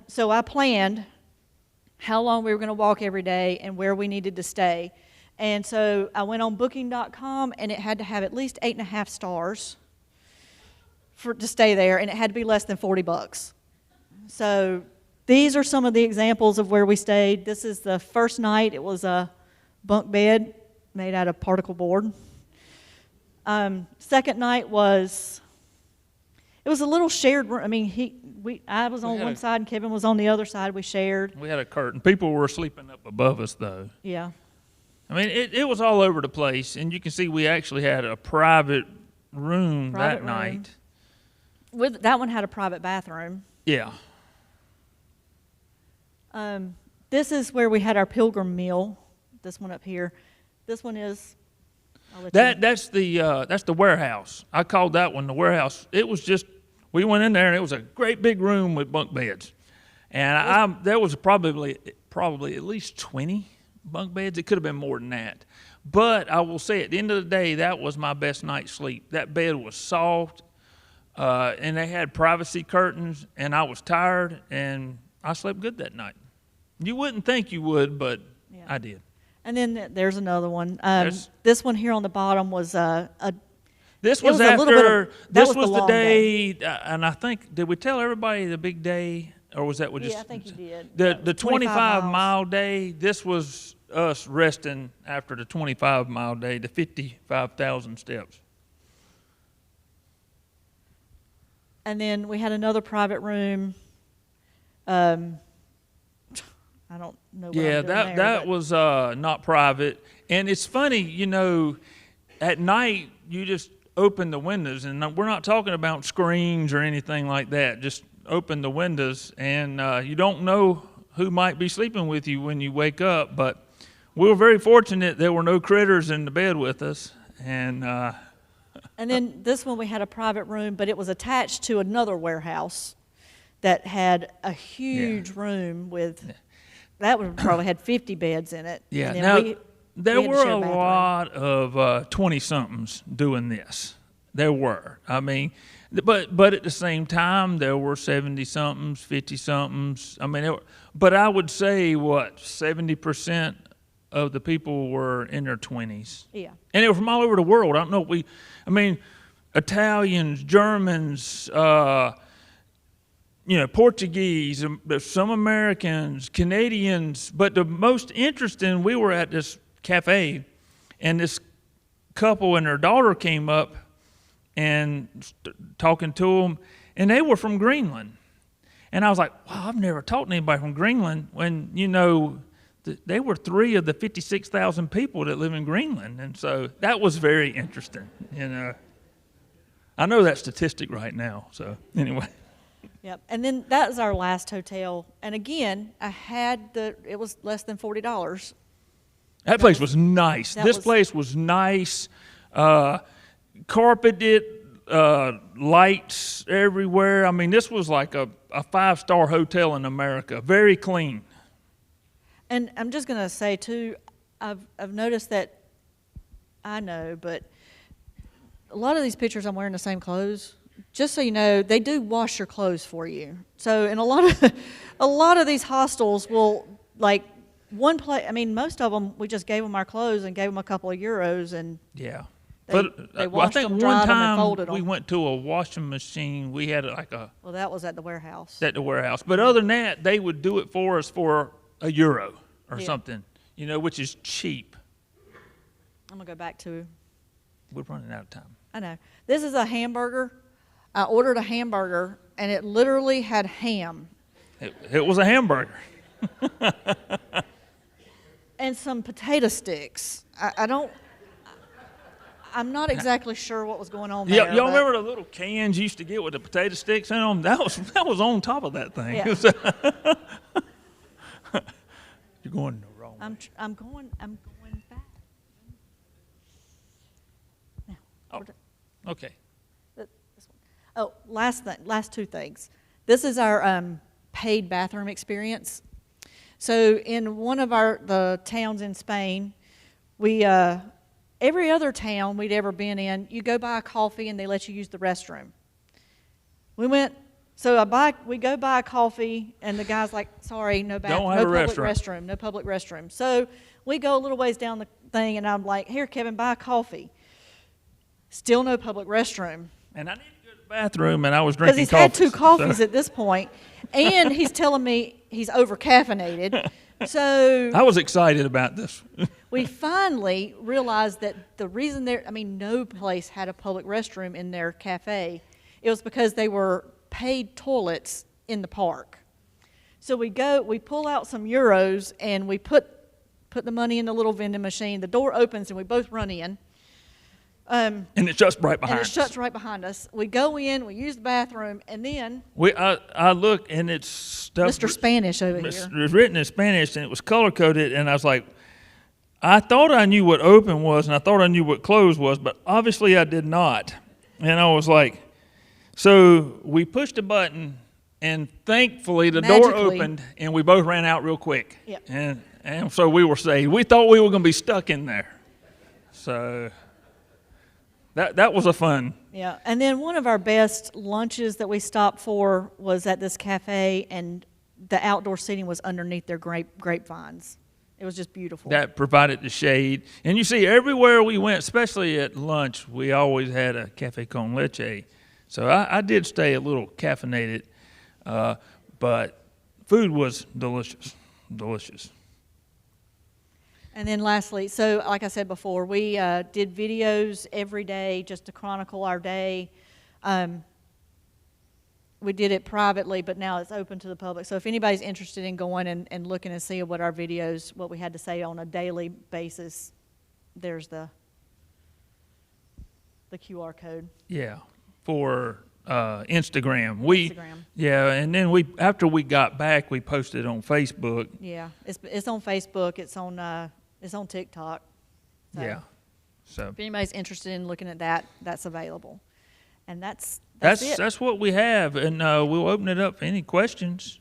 So I planned how long we were going to walk every day and where we needed to stay. And so I went on booking.com, and it had to have at least 8.5 stars to stay there, and it had to be less than $40. So these are some of the examples of where we stayed. This is the first night. It was a bunk bed made out of particle board. Second night it was a little shared room. I mean, I was on one side and Kevin was on the other side. We shared. We had a curtain. People were sleeping up above us, though. Yeah. I mean, it was all over the place, and you can see we actually had a private room that night. That one had a private bathroom. Yeah. This is where we had our pilgrim meal. This one up here. This one is. That's the warehouse. I called that one the warehouse. It was just, we went in there and it was a great big room with bunk beds, and there was probably at least 20 bunk beds. It could have been more than that, but I will say at the end of the day, that was my best night's sleep. That bed was soft, and they had privacy curtains, and I was tired, and I slept good that night. You wouldn't think you would, but yeah. I did. And then there's another one. This one here on the bottom was This was after. This was the day, and I think, did we tell everybody the big day, or was that what just? Yeah, I think you did. The 25-mile day. This was us resting after the 25-mile day, the 55,000 steps. And then we had another private room. I don't know what I'm doing that was not private. And it's funny, at night you just open the windows, and we're not talking about screens or anything like that. Just open the windows, and you don't know who might be sleeping with you when you wake up. But we were very fortunate there were no critters in the bed with us. And then this one we had a private room, but it was attached to another warehouse that had a huge room with... Yeah. That one probably had 50 beds in it. Yeah. Now, there were a lot of 20-somethings doing this. There were. I mean, but at the same time, there were 70-somethings, 50-somethings. I mean, but I would say, 70% of the people were in their 20s. Yeah. And they were from all over the world. I don't know. Italians, Germans, Portuguese, some Americans, Canadians, but the most interesting, we were at this cafe, and this couple and their daughter came up and talking to them, and they were from Greenland. And I was like, wow, I've never talked to anybody from Greenland when, they were 3 of the 56,000 people that live in Greenland. And so that was very interesting, I know that statistic right now, so anyway. Yep, and then that was our last hotel. And again, it was less than $40. That place was nice. This place was nice, carpeted, lights everywhere. I mean, this was like a 5-star hotel in America, very clean. And I'm just going to say, too, I've noticed that, but a lot of these pictures I'm wearing the same clothes. Just so you know, they do wash your clothes for you. So in a lot of these hostels will, like, one place, most of them, we just gave them our clothes and gave them a couple of euros, and yeah. They washed I think them, dried them, and folded one time them. we went to a washing machine. We had Well, that was at the warehouse. But other than that, they would do it for us for €1 or something, which is cheap. I'm going to go back to... We're running out of time. I know. This is a hamburger. I ordered a hamburger, and it literally had ham. It was a hamburger. And some potato sticks. I'm not exactly sure what was going on there. Y'all remember the little cans you used to get with the potato sticks in them? That was on top of that thing. Yeah. You're going the wrong way. I'm going back. Now, Okay. This one. Oh, last two things. This is our paid bathroom experience. So in one of the towns in Spain, we every other town we'd ever been in, you go buy a coffee and they let you use the restroom. We go buy a coffee and the guy's like, sorry, no public restroom, no public restroom. So we go a little ways down the thing and I'm like, here, Kevin, buy a coffee. Still no public restroom. And I need to go to the bathroom, and I was drinking coffee. Because he's had 2 coffees at this point, and he's telling me he's over-caffeinated. So I was excited about this. We finally realized that the reason no place had a public restroom in their cafe. It was because they were paid toilets in the park. So we pull out some euros, and we put the money in the little vending machine. The door opens, and we both run in. And it shuts right behind us. We go in, we use the bathroom, and then I look, and it's stuff. Mr. Spanish over here. It was written in Spanish, and it was color-coded, and I was like, I thought I knew what open was, and I thought I knew what closed was, but obviously I did not. And I was like, so we pushed a button, and thankfully the door opened, and we both ran out real quick. Yep. And so we were saved. We thought we were going to be stuck in there. So that was a fun. Yeah, and then one of our best lunches that we stopped for was at this cafe, and the outdoor seating was underneath their grapevines. It was just beautiful. That provided the shade. And you see, everywhere we went, especially at lunch, we always had a cafe con leche. So I did stay a little caffeinated, but food was delicious. And then lastly, so like I said before, we did videos every day just to chronicle our day. We did it privately, but now it's open to the public. So if anybody's interested in going and looking and seeing what we had to say on a daily basis, there's the QR code. Yeah, for Instagram. Instagram. Yeah, and then after we got back, we posted on Facebook. Yeah, it's on Facebook. It's on TikTok. So yeah. So if anybody's interested in looking at that, that's available. And that's it. That's what we have, and we'll open it up for any questions.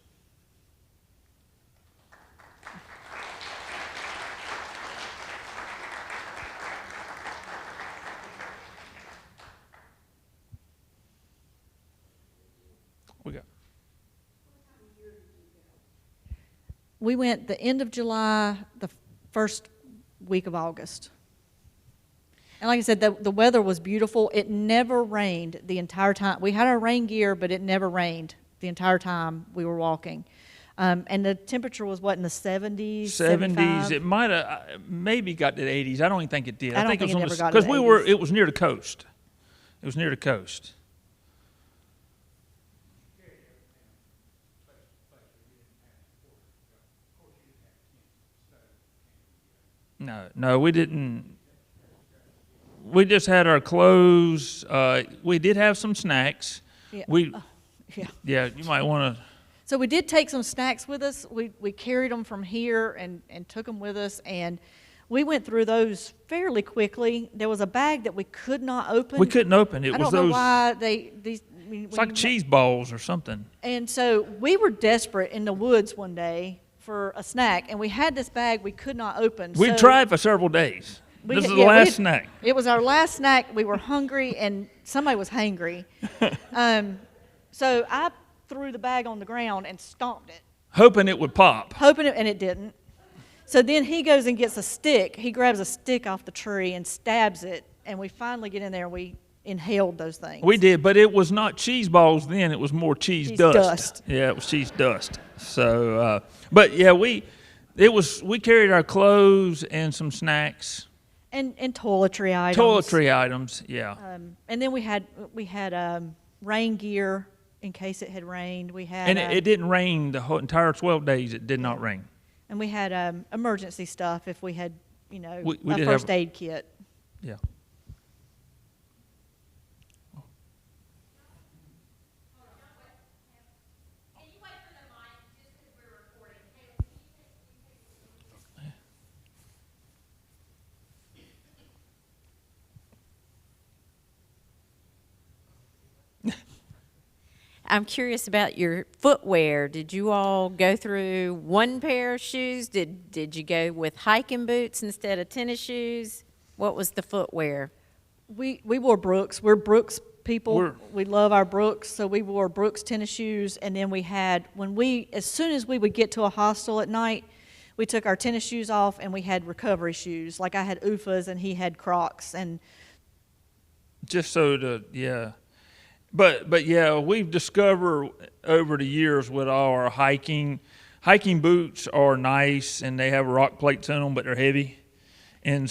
We went the end of July, the first week of August. And like I said, the weather was beautiful. It never rained the entire time. We had our rain gear, but it never rained the entire time we were walking. And the temperature was, in the 70s? 70s. It might have maybe got to the 80s. I don't even think it did. I think it never got to the 80s. Because it was near the coast. It was near the coast. No, we didn't. We just had our clothes. We did have some snacks. Yeah. Yeah, you might want to. So we did take some snacks with us. We carried them from here and took them with us, and we went through those fairly quickly. There was a bag that we could not open. We couldn't open it. I don't know why It's like cheese balls or something. And so we were desperate in the woods one day for a snack, and we had this bag we could not open. We tried for several days. This is the last snack. It was our last snack. We were hungry, and somebody was hangry. So I threw the bag on the ground and stomped it. Hoping it would pop. And it didn't. So then he goes and gets a stick. He grabs a stick off the tree and stabs it, and we finally get in there and we inhaled those things. We did, but it was not cheese balls then. It was more cheese dust. Yeah, it was cheese dust. So, but yeah, we carried our clothes and some snacks. And toiletry items. Toiletry items, yeah. And then we had rain gear in case it had rained. We had and it didn't rain the whole entire 12 days. It did not rain. And we had emergency stuff if we had, we a first aid kit. Yeah. I'm curious about your footwear. Did you all go through one pair of shoes? Did you go with hiking boots instead of tennis shoes? What was the footwear? We wore Brooks. We're Brooks people. We're- We love our Brooks, so we wore Brooks tennis shoes. And then as soon as we would get to a hostel at night, we took our tennis shoes off and we had recovery shoes. Like I had UFAs and he had Crocs. And Just so to, yeah. But yeah, we've discovered over the years with our hiking boots are nice and they have rock plates in them, but they're heavy. And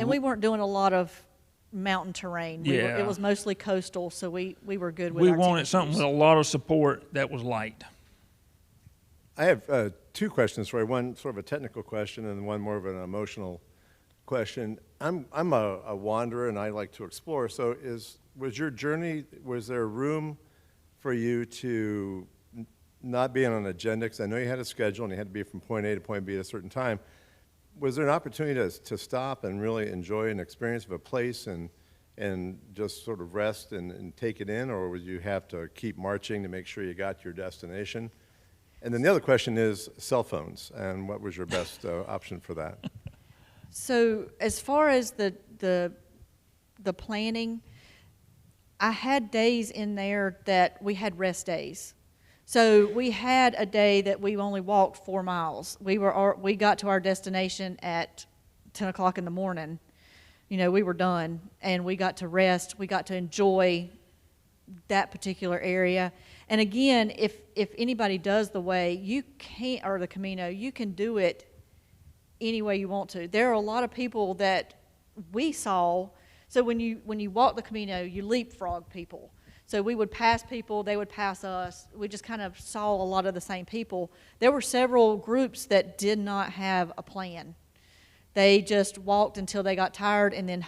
we weren't doing a lot of mountain terrain. Yeah. It was mostly coastal, so we were good with we our wanted tennis something shoes. with a lot of support that was light. I have two questions for you. One sort of a technical question and one more of an emotional question. I'm a wanderer and I like to explore. So was your journey, was there room for you to not be on an agenda? Because I know you had a schedule and you had to be from point A to point B at a certain time. Was there an opportunity to stop and really enjoy an experience of a place and just sort of rest and take it in, or would you have to keep marching to make sure you got your destination? And then the other question is cell phones, and what was your best option for that? So as far as the planning, I had days in there that we had rest days. So we had a day that we only walked 4 miles. We got to our destination at 10 o'clock in the morning. We were done, and we got to rest. We got to enjoy that particular area. And again, if anybody does the way, you can't, or the Camino, you can do it any way you want to. There are a lot of people that we saw. So when you walk the Camino, you leapfrog people. So we would pass people, they would pass us. We just kind of saw a lot of the same people. There were several groups that did not have a plan. They just walked until they got tired and then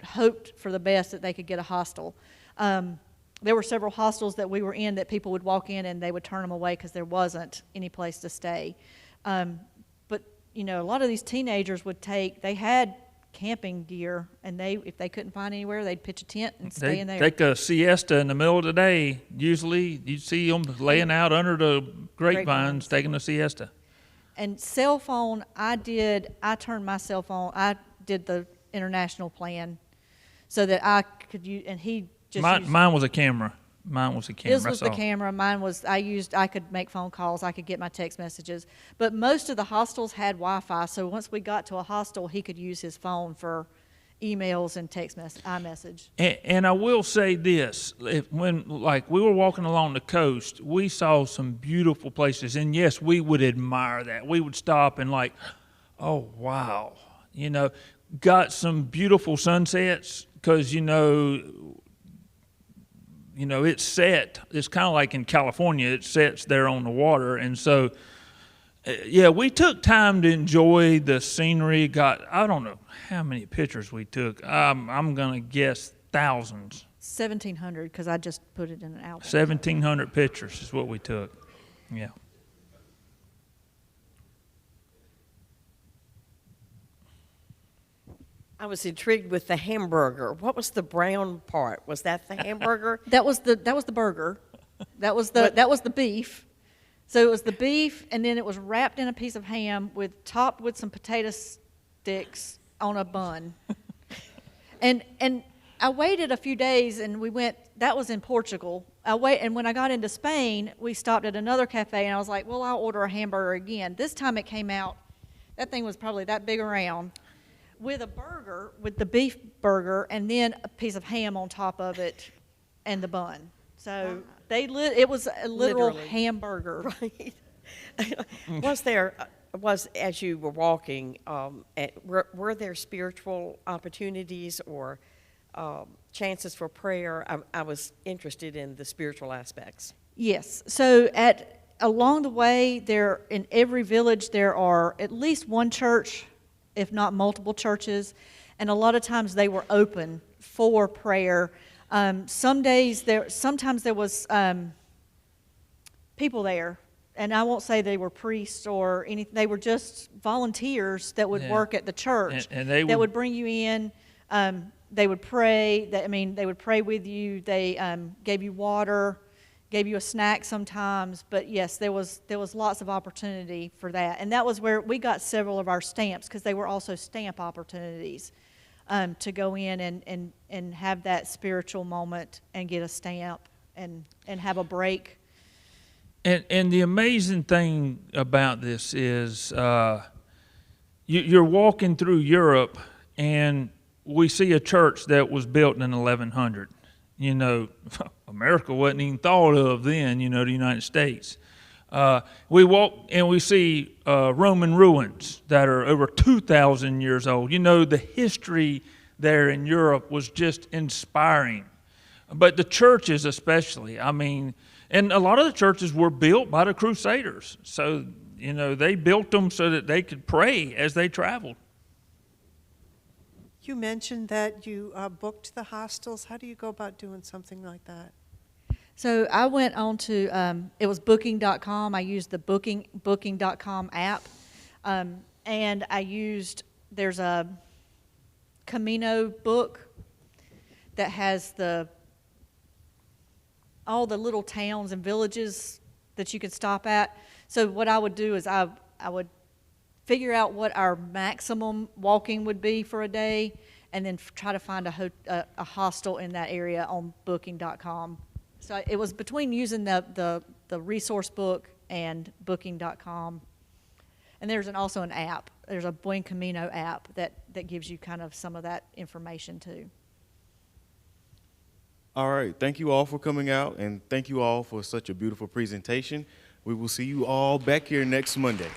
hoped for the best that they could get a hostel. There were several hostels that we were in that people would walk in and they would turn them away because there wasn't any place to stay. But a lot of these teenagers they had camping gear, and if they couldn't find anywhere, they'd pitch a tent and stay in there. Take a siesta in the middle of the day. Usually you'd see them laying out under the grapevines taking a siesta. And cell phone, I turned my cell phone, I did the international plan so that I could use, and he just used. Mine was a camera. His was the camera. Mine was, I could make phone calls. I could get my text messages. But most of the hostels had Wi-Fi, so once we got to a hostel, he could use his phone for emails and iMessage. And I will say this, when we were walking along the coast, we saw some beautiful places. And yes, we would admire that. We would stop and oh, wow. Got some beautiful sunsets because, it's set. It's kind of like in California, it sets there on the water. And so, we took time to enjoy the scenery. I don't know how many pictures we took. I'm going to guess thousands. 1,700, because I just put it in an album. 1,700 pictures is what we took. Yeah. I was intrigued with the hamburger. What was the brown part? Was that the hamburger? That was the burger. That was the beef. So it was the beef, and then it was wrapped in a piece of ham topped with some potato sticks on a bun. and I waited a few days, and we went. That was in Portugal. And when I got into Spain, we stopped at another cafe, and I was like, well, I'll order a hamburger again. This time it came out. That thing was probably that big around, with a burger, with the beef burger, and then a piece of ham on top of it, and the bun. So it was a literal Literally. hamburger. Right. As you were walking, were there spiritual opportunities or chances for prayer? I was interested in the spiritual aspects. Yes. So along the way, in every village there are at least one church, if not multiple churches, and a lot of times they were open for prayer. Sometimes there was people there, and I won't say they were priests or anything. They were just volunteers that would work at the church, and they would bring you in. They would pray. They would pray with you. They gave you water, gave you a snack sometimes, but yes, there was lots of opportunity for that. And that was where we got several of our stamps, because they were also stamp opportunities, to go in and have that spiritual moment and get a stamp and have a break. And the amazing thing about this is you're walking through Europe, and we see a church that was built in 1100. You know, America wasn't even thought of then, you know, the United States. We walk and we see Roman ruins that are over 2,000 years old. You know, the history there in Europe was just inspiring. But the churches especially, I mean, and a lot of the churches were built by the Crusaders. So, you know, they built them so that they could pray as they traveled. You mentioned that you booked the hostels. How do you go about doing something like that? So I went on to, it was booking.com. I used the booking.com app. And there's a Camino book that has all the little towns and villages that you could stop at. So what I would do is I would figure out what our maximum walking would be for a day, and then try to find a hostel in that area on booking.com. So it was between using the resource book and booking.com. And there's also an app. There's a Buen Camino app that gives you kind of some of that information too. All right. Thank you all for coming out, and thank you all for such a beautiful presentation. We will see you all back here next Monday.